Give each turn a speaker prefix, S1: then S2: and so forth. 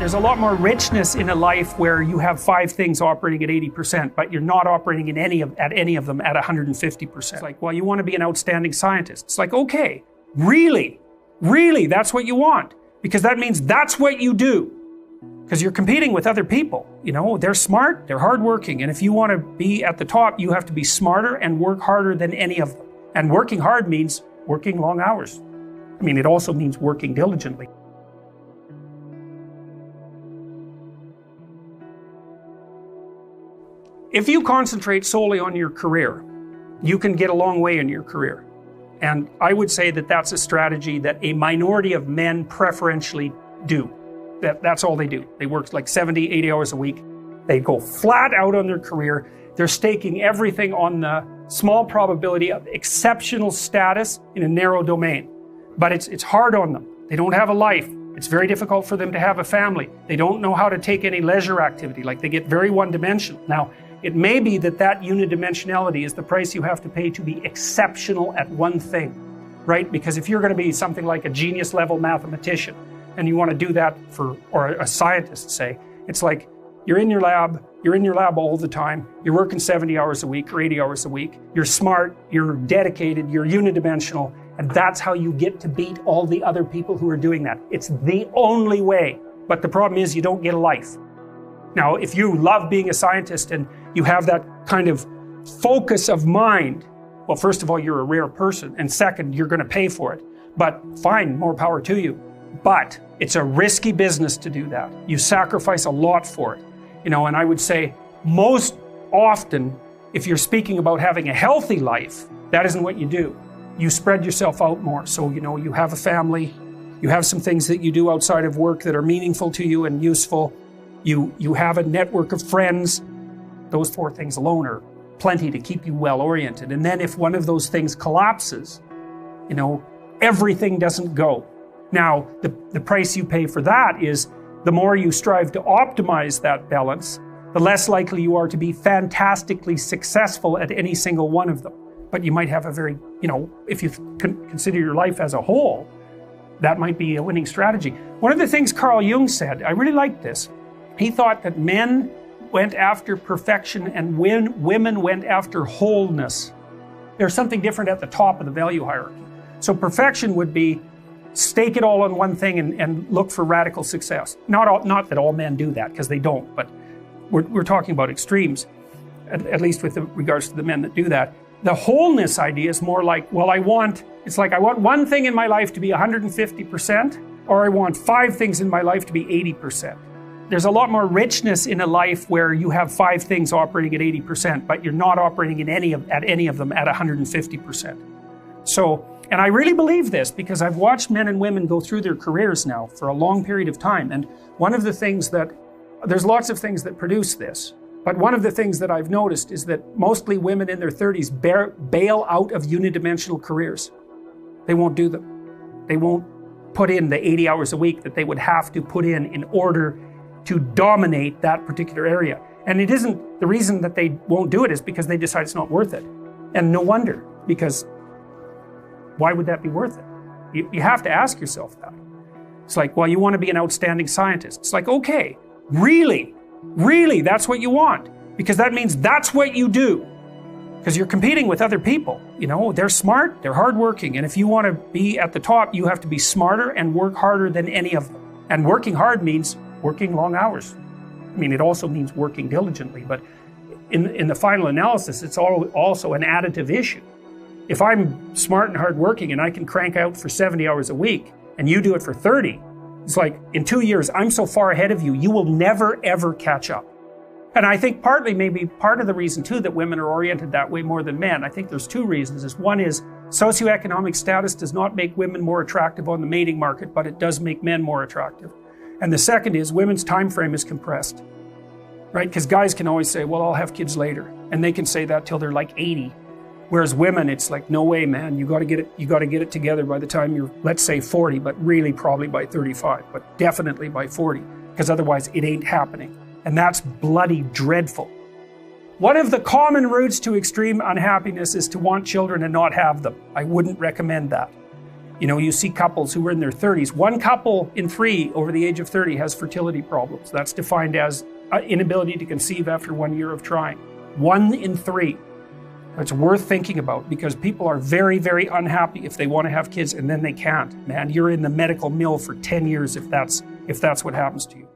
S1: There's a lot more richness in a life where you have 5 things operating at 80%, but you're not operating at any of them at 150%. It's like, well, you want to be an outstanding scientist. It's like, okay, really, that's what you want, because that means that's what you do. Because you're competing with other people. You know, they're smart, they're hardworking, and if you want to be at the top, you have to be smarter and work harder than any of them. And working hard means working long hours. I mean, it also means working diligently. If you concentrate solely on your career, you can get a long way in your career. And I would say that that's a strategy that a minority of men preferentially do. That's all they do. They work like 70, 80 hours a week. They go flat out on their career. They're staking everything on the small probability of exceptional status in a narrow domain. But it's hard on them. They don't have a life. It's very difficult for them to have a family. They don't know how to take any leisure activity. Like, they get very one-dimensional. Now, it may be that unidimensionality is the price you have to pay to be exceptional at one thing, right? Because if you're going to be something like a genius level mathematician and you want to do that or a scientist, say, it's like you're in your lab all the time, you're working 70 hours a week or 80 hours a week, you're smart, you're dedicated, you're unidimensional, and that's how you get to beat all the other people who are doing that. It's the only way. But the problem is you don't get a life. Now, if you love being a scientist and you have that kind of focus of mind, well, first of all, you're a rare person, and second, you're going to pay for it. But fine, more power to you. But it's a risky business to do that. You sacrifice a lot for it. You know, and I would say most often, if you're speaking about having a healthy life, that isn't what you do. You spread yourself out more. So, you know, you have a family, you have some things that you do outside of work that are meaningful to you and useful. You have a network of friends. Those 4 things alone are plenty to keep you well-oriented. And then if one of those things collapses, you know, everything doesn't go. Now, the price you pay for that is the more you strive to optimize that balance, the less likely you are to be fantastically successful at any single one of them. But you might have a very, you know, if you consider your life as a whole, that might be a winning strategy. One of the things Carl Jung said, I really liked this. He thought that men went after perfection and women went after wholeness. There's something different at the top of the value hierarchy. So perfection would be stake it all on one thing and look for radical success. Not that all men do that, because they don't, but we're talking about extremes, at least with regards to the men that do that. The wholeness idea is more like, well, I want one thing in my life to be 150%, or I want 5 things in my life to be 80%. There's a lot more richness in a life where you have 5 things operating at 80%, but you're not operating at any of them at 150%. So, and I really believe this because I've watched men and women go through their careers now for a long period of time. And one of the things there's lots of things that produce this, but one of the things that I've noticed is that mostly women in their 30s bail out of unidimensional careers. They won't do them. They won't put in the 80 hours a week that they would have to put in order to dominate that particular area. And it isn't, the reason that they won't do it is because they decide it's not worth it. And no wonder, because why would that be worth it? You have to ask yourself that. It's like, well, you want to be an outstanding scientist. It's like, okay, really, that's what you want. Because that means that's what you do. Because you're competing with other people. You know, they're smart, they're hardworking. And if you want to be at the top, you have to be smarter and work harder than any of them. And working hard means working long hours. I mean, it also means working diligently, but in the final analysis, it's also an additive issue. If I'm smart and hardworking and I can crank out for 70 hours a week and you do it for 30, it's like in 2 years, I'm so far ahead of you, you will never, ever catch up. And I think maybe part of the reason too that women are oriented that way more than men, I think there's 2 reasons. One is socioeconomic status does not make women more attractive on the mating market, but it does make men more attractive. And the second is women's time frame is compressed, right? Because guys can always say, well, I'll have kids later. And they can say that till they're like 80. Whereas women, it's like, no way, man, you got to get it together by the time you're, let's say 40, but really probably by 35, but definitely by 40, because otherwise it ain't happening. And that's bloody dreadful. One of the common routes to extreme unhappiness is to want children and not have them. I wouldn't recommend that. You know, you see couples who are in their 30s. 1 couple in 3 over the age of 30 has fertility problems. That's defined as inability to conceive after 1 year of trying. 1 in 3. It's worth thinking about, because people are very, very unhappy if they want to have kids and then they can't. Man, you're in the medical mill for 10 years if that's what happens to you.